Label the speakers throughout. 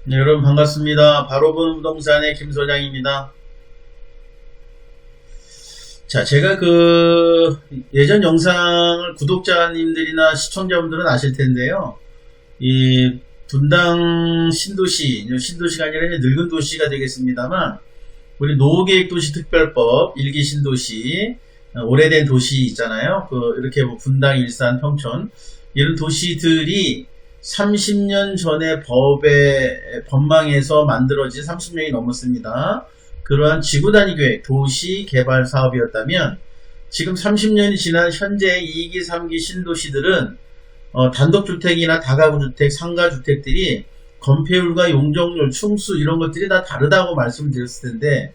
Speaker 1: 네, 여러분 반갑습니다. 바로 보는 부동산의 김 소장입니다. 자, 제가 예전 영상을 구독자님들이나 시청자분들은 아실 텐데요. 이 분당 신도시가 아니라 이제 늙은 도시가 되겠습니다만, 우리 노후계획도시특별법 1기 신도시, 오래된 도시 있잖아요. 이렇게 뭐 분당, 일산, 평촌 이런 도시들이 30년 전에 법망에서 만들어진 30년이 넘었습니다. 그러한 지구단위 계획, 도시 개발 사업이었다면, 지금 30년이 지난 현재 2기, 3기 신도시들은 단독주택이나 다가구주택, 상가주택들이 건폐율과 용적률, 층수 이런 것들이 다 다르다고 말씀드렸을 텐데,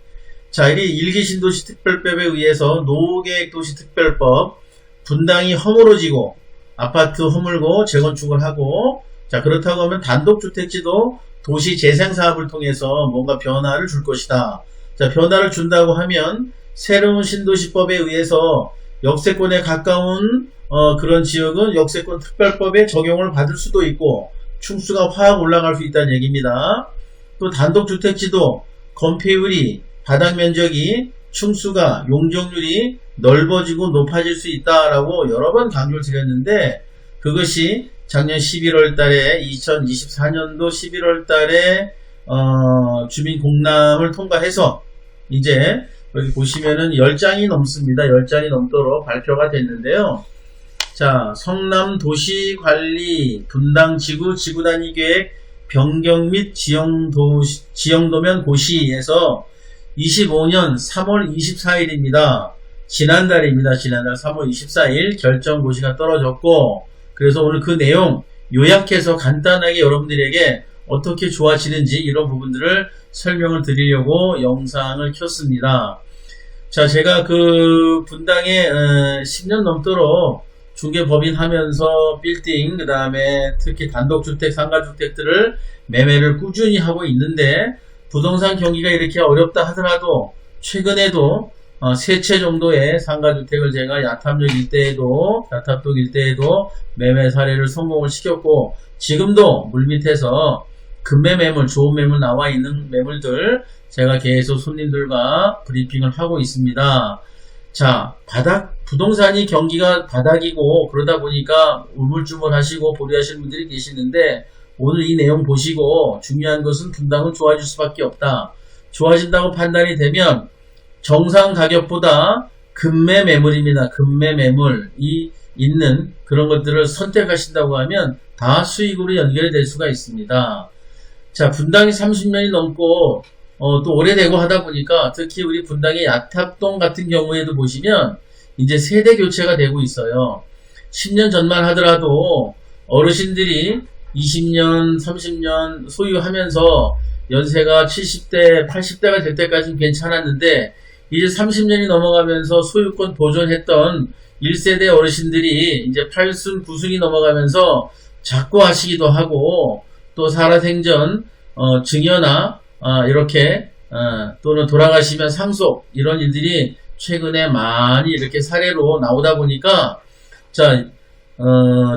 Speaker 1: 자, 이 1기 신도시 특별법에 의해서 노후계획도시특별법, 분당이 허물어지고 아파트 허물고 재건축을 하고, 자, 그렇다고 하면 단독주택지도 도시 재생사업을 통해서 뭔가 변화를 줄 것이다. 자, 변화를 준다고 하면 새로운 신도시법에 의해서 역세권에 가까운 그런 지역은 역세권 특별법에 적용을 받을 수도 있고, 층수가 확 올라갈 수 있다는 얘기입니다. 또 단독주택지도 건폐율이, 바닥면적이, 층수가, 용적률이 넓어지고 높아질 수 있다라고 여러 번 강조를 드렸는데, 그것이 작년 11월 달에 2024년도 11월 달에 주민공람을 통과해서 이제 여기 보시면은 10장이 넘습니다. 10장이 넘도록 발표가 됐는데요. 자, 성남도시관리 분당지구 지구단위계획 변경 및 지형도면 고시에서 25년 3월 24일입니다. 지난달입니다. 지난달 3월 24일 결정 고시가 떨어졌고, 그래서 오늘 그 내용 요약해서 간단하게 여러분들에게 어떻게 좋아지는지 이런 부분들을 설명을 드리려고 영상을 켰습니다. 자, 제가 분당에 10년 넘도록 중개법인 하면서 빌딩, 그 다음에 특히 단독주택, 상가주택들을 매매를 꾸준히 하고 있는데, 부동산 경기가 이렇게 어렵다 하더라도 최근에도 3채 정도의 상가주택을 제가 야탑동 일대에도 매매 사례를 성공을 시켰고, 지금도 물밑에서 급매 매물, 좋은 매물 나와 있는 매물들 제가 계속 손님들과 브리핑을 하고 있습니다. 자, 부동산이 경기가 바닥이고 그러다 보니까 우물쭈물하시고 보류하시는 분들이 계시는데, 오늘 이 내용 보시고 중요한 것은 분당은 좋아질 수밖에 없다. 좋아진다고 판단이 되면 정상 가격보다 급매 매물입니다. 급매 매물이 있는 그런 것들을 선택하신다고 하면 다 수익으로 연결이 될 수가 있습니다. 자, 분당이 30년이 넘고 또 오래되고 하다 보니까 특히 우리 분당의 야탑동 같은 경우에도 보시면 이제 세대 교체가 되고 있어요. 10년 전만 하더라도 어르신들이 20년, 30년 소유하면서 연세가 70대, 80대가 될 때까지는 괜찮았는데, 이제 30년이 넘어가면서 소유권 보존했던 1세대 어르신들이 이제 8순, 9순이 넘어가면서 자꾸 하시기도 하고, 또 살아생전 증여나 이렇게 또는 돌아가시면 상속 이런 일들이 최근에 많이 이렇게 사례로 나오다 보니까, 자,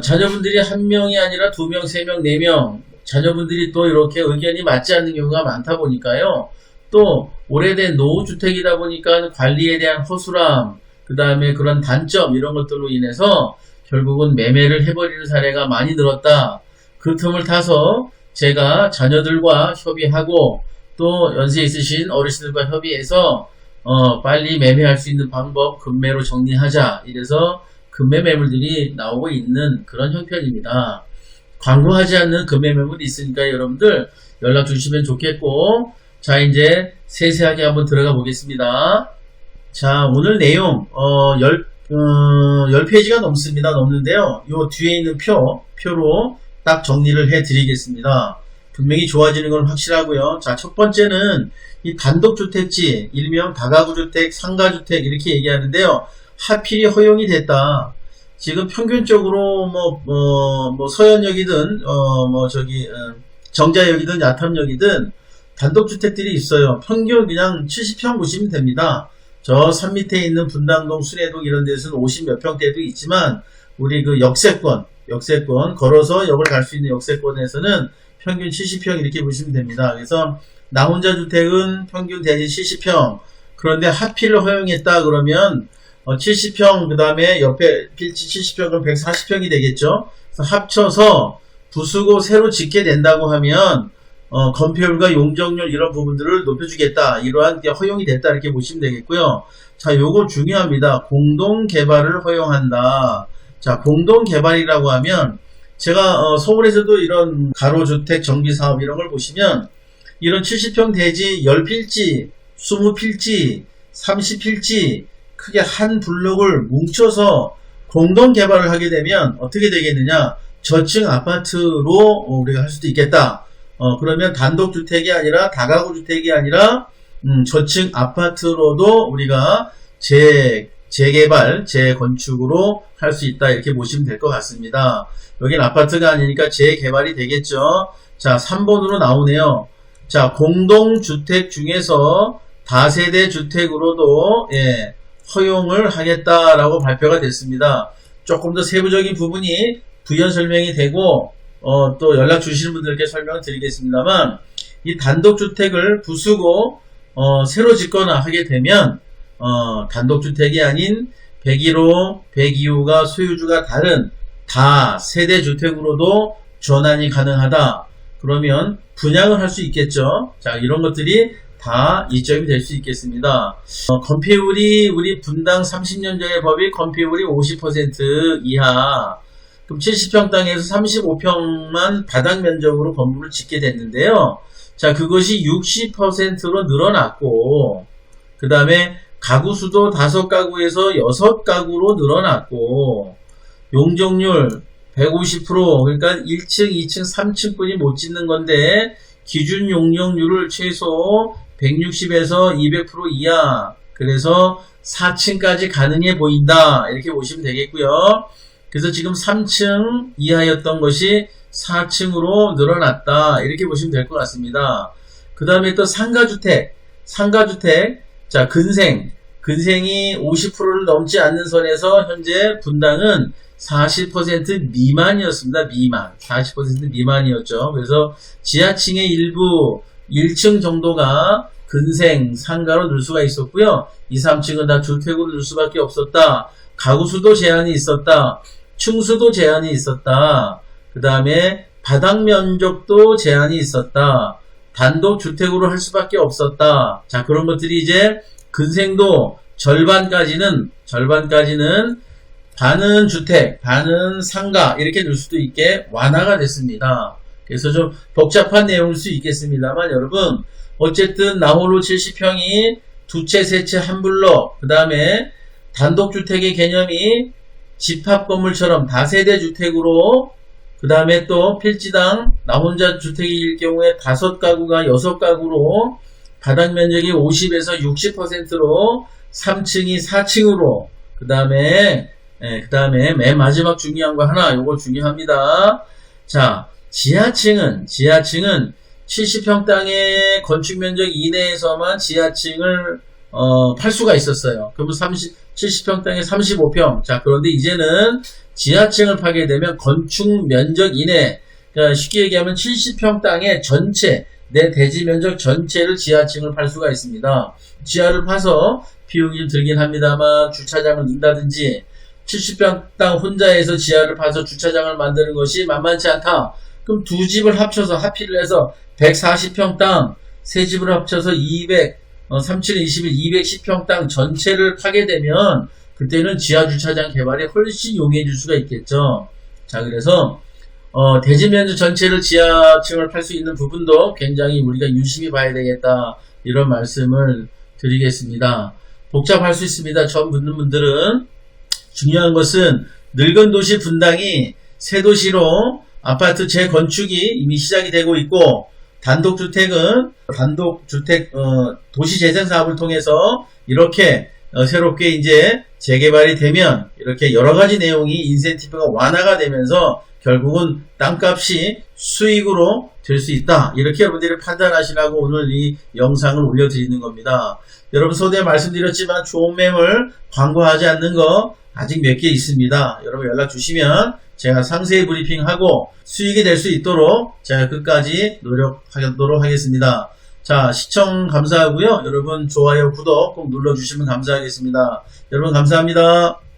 Speaker 1: 자녀분들이 한 명이 아니라 2명, 3명, 4명, 자녀분들이 또 이렇게 의견이 맞지 않는 경우가 많다 보니까요. 또 오래된 노후주택이다 보니까 관리에 대한 허술함, 그 다음에 그런 단점 이런 것들로 인해서 결국은 매매를 해버리는 사례가 많이 늘었다. 그 틈을 타서 제가 자녀들과 협의하고 또 연세 있으신 어르신들과 협의해서 빨리 매매할 수 있는 방법 급매로 정리하자. 이래서 급매 매물들이 나오고 있는 그런 형편입니다. 광고하지 않는 급매 매물이 있으니까 여러분들 연락 주시면 좋겠고, 자, 이제 세세하게 한번 들어가 보겠습니다. 자, 오늘 내용 10페이지가 넘는데요. 요 뒤에 있는 표로 딱 정리를 해 드리겠습니다. 분명히 좋아지는 건 확실하고요. 자, 첫 번째는 이 단독주택지, 일명 다가구주택, 상가주택 이렇게 얘기하는데요. 하필이 허용이 됐다. 지금 평균적으로 서현역이든 정자역이든 야탐역이든 단독주택들이 있어요. 평균 그냥 70평 보시면 됩니다. 저 산 밑에 있는 분당동, 순회동 이런 데서는 50 몇 평대도 있지만, 우리 역세권 걸어서 역을 갈 수 있는 역세권에서는 평균 70평 이렇게 보시면 됩니다. 그래서 나 혼자 주택은 평균 대지 70평. 그런데 하필을 허용했다 그러면 70평 그 다음에 옆에 필지 70평 그럼 140평이 되겠죠. 그래서 합쳐서 부수고 새로 짓게 된다고 하면 건폐율과 용적률 이런 부분들을 높여주겠다. 이러한 게 허용이 됐다 이렇게 보시면 되겠고요. 자, 요거 중요합니다. 공동개발을 허용한다. 자, 공동개발이라고 하면 제가 서울에서도 이런 가로주택 정비사업 이런 걸 보시면 이런 70평 대지 10필지, 20필지, 30필지 크게 한 블록을 뭉쳐서 공동개발을 하게 되면 어떻게 되겠느냐, 저층 아파트로 우리가 할 수도 있겠다. 그러면 단독주택이 아니라 다가구주택이 아니라 저층 아파트로도 우리가 재개발, 재건축으로 할 수 있다 이렇게 보시면 될 것 같습니다. 여긴 아파트가 아니니까 재개발이 되겠죠. 자, 3번으로 나오네요. 자, 공동주택 중에서 다세대 주택으로도 허용을 하겠다라고 발표가 됐습니다. 조금 더 세부적인 부분이 부연 설명이 되고 또 연락 주시는 분들께 설명을 드리겠습니다만, 이 단독주택을 부수고 새로 짓거나 하게 되면 단독주택이 아닌 101호, 102호가 소유주가 다른 다세대 주택으로도 전환이 가능하다. 그러면 분양을 할 수 있겠죠. 자, 이런 것들이 다 이점이 될 수 있겠습니다. 건폐율이 우리 분당 30년 전의 법이 건폐율이 50% 이하, 그럼 70평 땅에서 35평만 바닥 면적으로 건물을 짓게 됐는데요. 자, 그것이 60%로 늘어났고, 그 다음에 가구 수도 5가구에서 6가구로 늘어났고, 용적률 150%, 그러니까 1층, 2층, 3층뿐이 못 짓는 건데 기준 용적률을 최소 160에서 200% 이하, 그래서 4층까지 가능해 보인다 이렇게 보시면 되겠고요. 그래서 지금 3층 이하였던 것이 4층으로 늘어났다 이렇게 보시면 될 것 같습니다. 그 다음에 또 상가주택, 자, 근생이 50%를 넘지 않는 선에서 현재 분당은 40% 미만이었습니다. 40% 미만이었죠. 그래서 지하층의 일부 1층 정도가 근생, 상가로 넣을 수가 있었고요. 2, 3층은 다 주택으로 넣을 수밖에 없었다. 가구수도 제한이 있었다. 층수도 제한이 있었다. 그 다음에 바닥 면적도 제한이 있었다. 단독주택으로 할 수밖에 없었다. 자, 그런 것들이 이제 근생도 절반까지는 반은 주택, 반은 상가 이렇게 넣을 수도 있게 완화가 됐습니다. 그래서 좀 복잡한 내용일 수 있겠습니다만 여러분, 어쨌든 나홀로 70평이 두 채, 세 채 한 블록, 그 다음에 단독주택의 개념이 집합건물처럼 다세대 주택으로, 그 다음에 또 필지당 나 혼자 주택일 경우에 5가구가 6가구로 바닥 면적이 50에서 60%로 3층이 4층으로, 그 다음에 맨 마지막 중요한 거 하나, 요거 중요합니다. 자, 지하층은 70평 땅의 건축 면적 이내에서만 지하층을 팔 수가 있었어요. 그러면 70평 땅에 35평. 자, 그런데 이제는 지하층을 파게 되면 건축 면적 이내, 그러니까 쉽게 얘기하면 70평 땅의 전체, 내 대지 면적 전체를 지하층을 팔 수가 있습니다. 지하를 파서 비용이 좀 들긴 합니다만 주차장을 넣는다든지, 70평 땅 혼자에서 지하를 파서 주차장을 만드는 것이 만만치 않다. 그럼 두 집을 합쳐서 합의를 해서 140평 땅, 세 집을 합쳐서 3721, 210평 땅 전체를 파게 되면 그때는 지하 주차장 개발에 훨씬 용이해 줄 수가 있겠죠. 자, 그래서 대지 면적 전체를 지하층을 팔 수 있는 부분도 굉장히 우리가 유심히 봐야 되겠다, 이런 말씀을 드리겠습니다. 복잡할 수 있습니다. 처음 듣는 분들은. 중요한 것은 늙은 도시 분당이 새 도시로 아파트 재건축이 이미 시작이 되고 있고, 단독주택은 단독주택 도시재생 사업을 통해서 이렇게 새롭게 이제 재개발이 되면 이렇게 여러가지 내용이 인센티브가 완화가 되면서 결국은 땅값이 수익으로 될 수 있다, 이렇게 여러분들이 판단하시라고 오늘 이 영상을 올려드리는 겁니다. 여러분, 서두에 말씀드렸지만 좋은 매물 광고하지 않는 거 아직 몇 개 있습니다. 여러분 연락 주시면 제가 상세히 브리핑하고 수익이 될 수 있도록 제가 끝까지 노력하도록 하겠습니다. 자, 시청 감사하고요. 여러분 좋아요, 구독 꼭 눌러주시면 감사하겠습니다. 여러분 감사합니다.